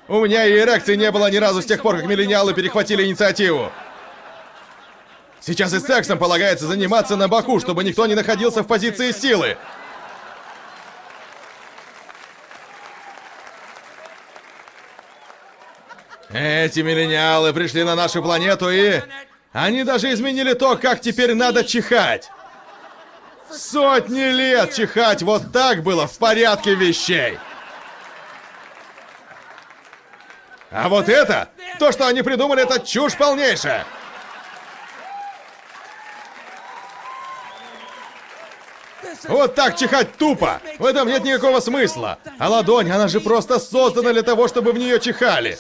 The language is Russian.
У меня и эрекции не было ни разу с тех пор, как миллениалы перехватили инициативу. Сейчас и сексом полагается заниматься на боку, чтобы никто не находился в позиции силы. Эти миллениалы пришли на нашу планету и... Они даже изменили то, как теперь надо чихать. Сотни лет чихать вот так было в порядке вещей. А вот это, то, что они придумали, это чушь полнейшая. Вот так чихать тупо. В этом нет никакого смысла. А ладонь, она же просто создана для того, чтобы в нее чихали.